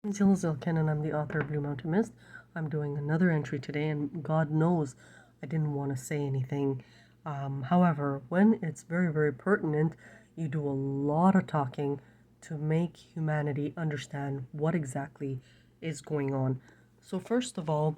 It's Yildiz Ilkin, and I'm the author of Blue Mountain Mist. I'm doing another entry today, and God knows I didn't want to say anything. However, when it's very, very pertinent, you do a lot of talking to make humanity understand what exactly is going on. So, first of all,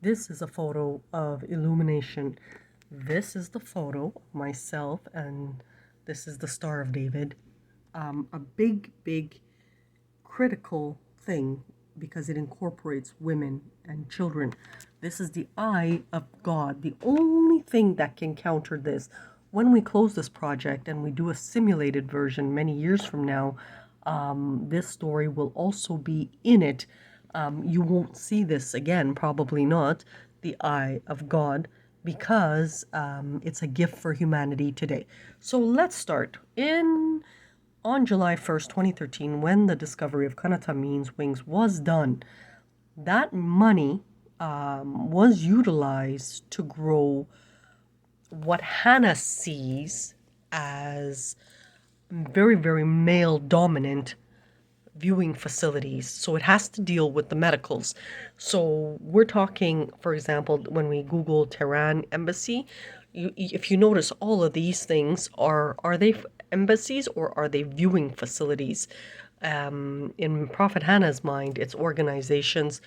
this is a photo of illumination. This is the photo of myself, and this is the Star of David. A big, big critical thing because it incorporates women and children. This is the eye of God. The only thing that can counter this, when we close this project and we do a simulated version many years from now, this story will also be in it. You won't see this again, probably not, the eye of God, because it's a gift for humanity today. So let's start. On July 1st, 2013, when the discovery of Kanatamin's wings was done, that money was utilized to grow what Hanna sees as very, very male dominant viewing facilities. So it has to deal with the medicals. So we're talking, for example, when we Google Tehran embassy, if you notice, all of these things are they embassies or are they viewing facilities? In Prophet Hanna's mind, it's organizations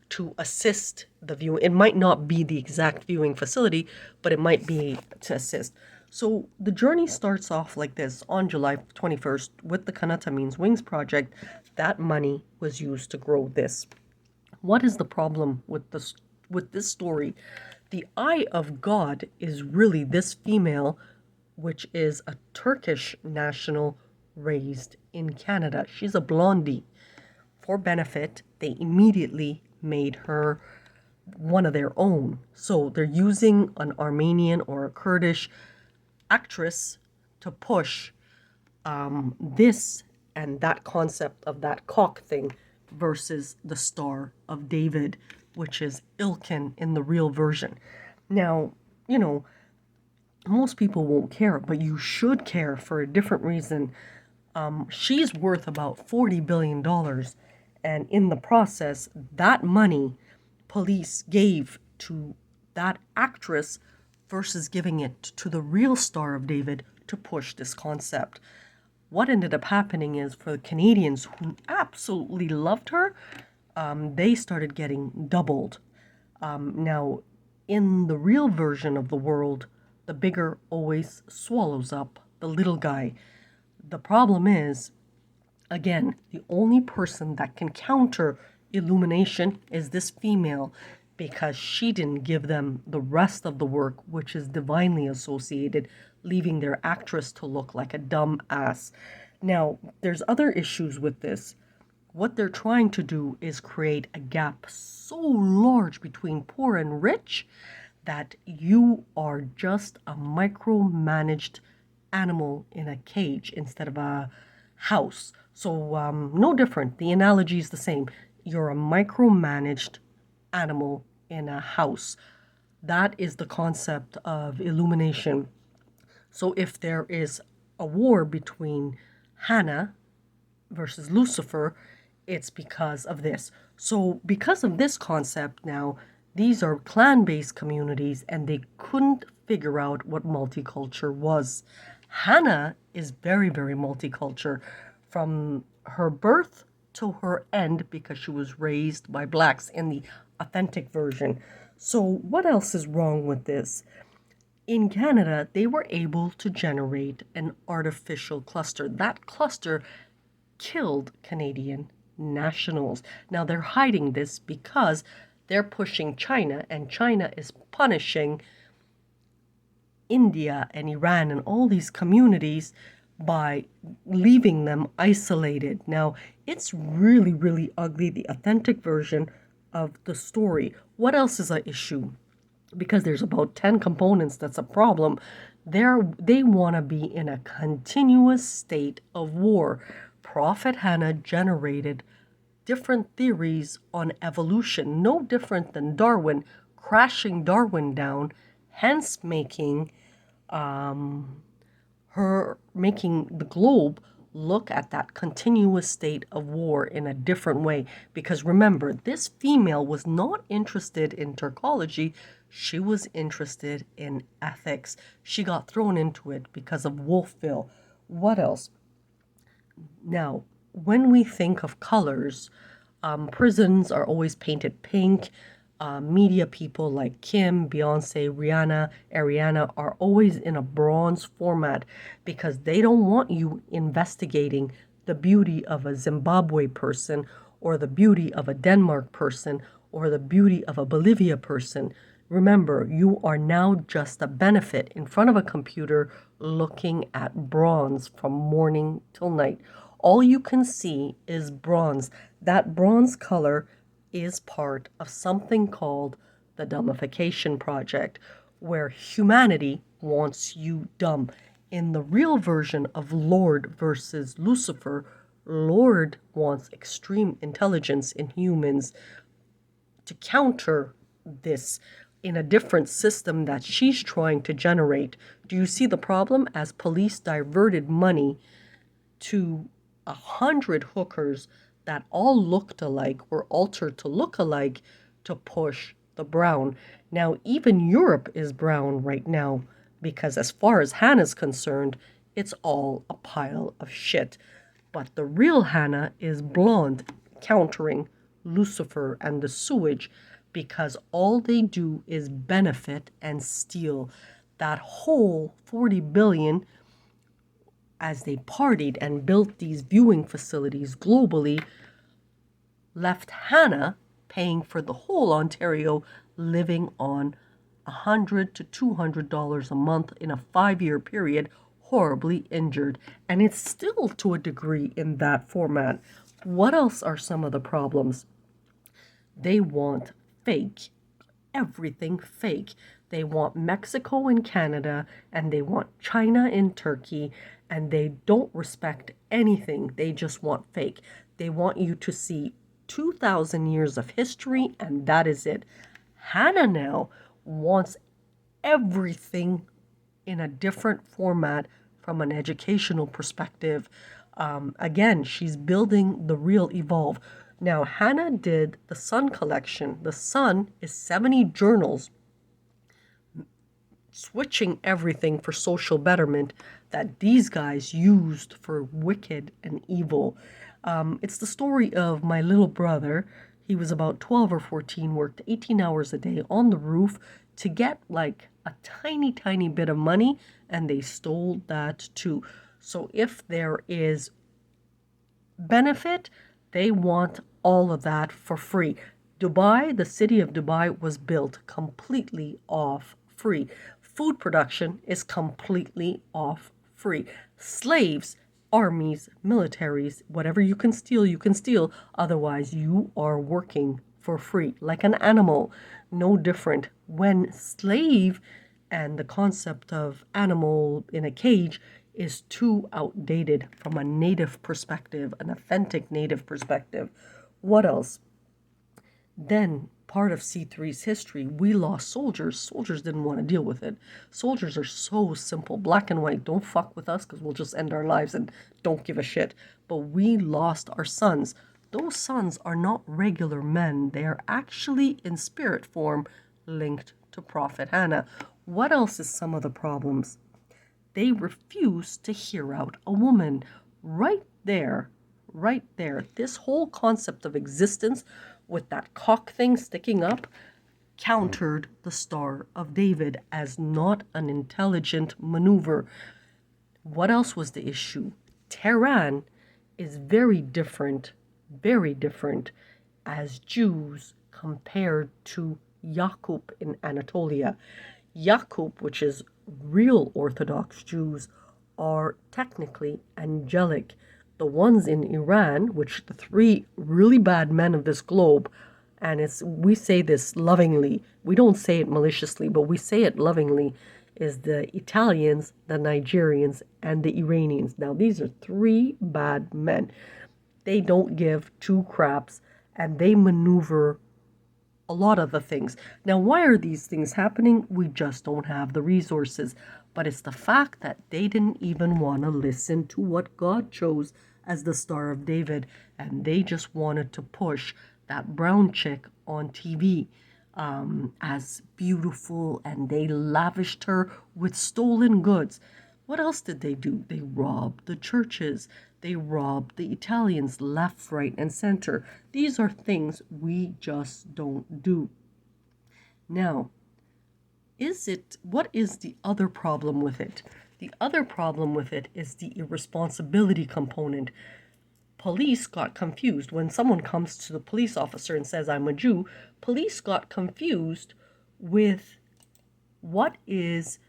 to assist the viewing. It might not be the exact viewing facility, but it might be to assist. So the journey starts off like this on July 21st with the Kanatamin's Wings project. That money was used to grow this. What is the problem with this story? The eye of God is really this female, which is a Turkish national raised in Canada. She's a blondie. For benefit, they immediately made her one of their own. So they're using an Armenian or a Kurdish actress to push this and that concept of that cock thing versus the Star of David, which is Ilkin in the real version. Now, most people won't care, but you should care for a different reason. She's worth about $40 billion. And in the process, that money police gave to that actress versus giving it to the real Star of David to push this concept. What ended up happening is for the Canadians who absolutely loved her, they started getting doubled. Now, in the real version of the world, the bigger always swallows up the little guy. The problem is, again, the only person that can counter illumination is this female, because she didn't give them the rest of the work, which is divinely associated, leaving their actress to look like a dumb ass. Now, there's other issues with this. What they're trying to do is create a gap so large between poor and rich that you are just a micromanaged animal in a cage instead of a house. So no different. The analogy is the same. You're a micromanaged animal in a house. That is the concept of illumination. So if there is a war between Hannah versus Lucifer, it's because of this. So because of this concept now, these are clan-based communities and they couldn't figure out what multicultural was. Hannah is very, very multicultural from her birth to her end because she was raised by blacks in the authentic version. So what else is wrong with this? In Canada, they were able to generate an artificial cluster. That cluster killed Canadian nationals. Now they're hiding this because they're pushing China, and China is punishing India and Iran and all these communities by leaving them isolated. Now, it's really, really ugly, the authentic version of the story. What else is an issue? Because there's about 10 components that's a problem. They want to be in a continuous state of war. Prophet Hanna generated different theories on evolution, no different than Darwin, crashing Darwin down, hence making the globe look at that continuous state of war in a different way. Because remember, this female was not interested in Turkology, she was interested in ethics. She got thrown into it because of Wolfville. What else? Now, when we think of colors, prisons are always painted pink. Media people like Kim, Beyonce, Rihanna, Ariana are always in a bronze format because they don't want you investigating the beauty of a Zimbabwe person or the beauty of a Denmark person or the beauty of a Bolivia person. Remember, you are now just a benefit in front of a computer looking at bronze from morning till night. All you can see is bronze. That bronze color is part of something called the Dumbification Project, where humanity wants you dumb. In the real version of Lord versus Lucifer, Lord wants extreme intelligence in humans to counter this in a different system that she's trying to generate. Do you see the problem? As police diverted money to 100 hookers that all looked alike, were altered to look alike to push the brown. Now, even Europe is brown right now because, as far as Hannah's concerned, it's all a pile of shit. But the real Hannah is blonde, countering Lucifer and the sewage because all they do is benefit and steal. That whole 40 billion, as they partied and built these viewing facilities globally, left Hannah paying for the whole Ontario, living on $100 to $200 a month in a 5-year period, horribly injured. And it's still to a degree in that format. What else are some of the problems? They want fake, everything fake. They want Mexico and Canada, and they want China and Turkey, and they don't respect anything. They just want fake. They want you to see 2,000 years of history, and that is it. Hannah now wants everything in a different format from an educational perspective. Again, she's building the real Evolve. Now, Hannah did the Sun collection. The Sun is 70 journals switching everything for social betterment that these guys used for wicked and evil. It's the story of my little brother. He was about 12 or 14, worked 18 hours a day on the roof to get like a tiny, tiny bit of money, and they stole that too. So if there is benefit, they want all of that for free. Dubai, the city of Dubai, was built completely off free. Food production is completely off free. Slaves, armies, militaries, whatever you can steal. Otherwise, you are working for free, like an animal. No different. When slave and the concept of animal in a cage is too outdated from a native perspective, an authentic native perspective. What else? Then, part of C3's history, we lost soldiers. Soldiers didn't want to deal with it. Soldiers are so simple, black and white. Don't fuck with us because we'll just end our lives and don't give a shit. But we lost our sons. Those sons are not regular men. They are actually in spirit form linked to Prophet Hanna. What else is some of the problems? They refuse to hear out a woman. Right there, this whole concept of existence with that cock thing sticking up countered the Star of David as not an intelligent maneuver. What else was the issue? Tehran is very different as Jews compared to Yaqub in Anatolia. Yaqub, which is real Orthodox Jews, are technically angelic. The ones in Iran, which the three really bad men of this globe, and we say this lovingly, we don't say it maliciously, but we say it lovingly, is the Italians, the Nigerians, and the Iranians. Now, these are three bad men. They don't give two craps, and they maneuver a lot of the things. Now, why are these things happening? We just don't have the resources. but it's the fact that they didn't even want to listen to what God chose as the Star of David, and they just wanted to push that brown chick on TV as beautiful, and they lavished her with stolen goods. What else did they do? They robbed the churches. They robbed the Italians left, right, and center. These are things we just don't do. Now, what is the other problem with it? The other problem with it is the irresponsibility component. Police got confused. When someone comes to the police officer and says, I'm a Jew, police got confused with what is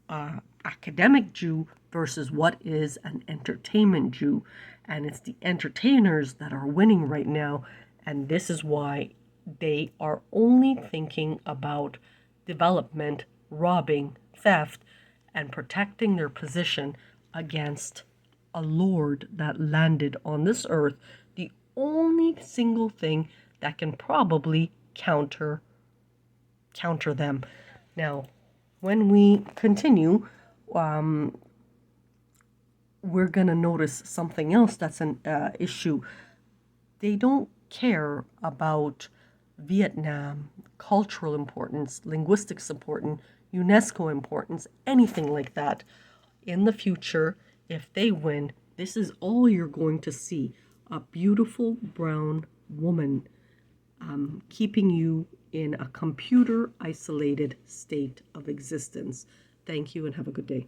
an academic Jew versus what is an entertainment Jew. And it's the entertainers that are winning right now. And this is why they are only thinking about development, robbing, theft, and protecting their position against a Lord that landed on this earth, the only single thing that can probably counter them. Now, when we continue, we're going to notice something else that's an issue. They don't care about Vietnam, cultural importance, linguistics importance, UNESCO importance, anything like that. In the future, if they win, this is all you're going to see. A beautiful brown woman keeping you in a computer isolated state of existence. Thank you and have a good day.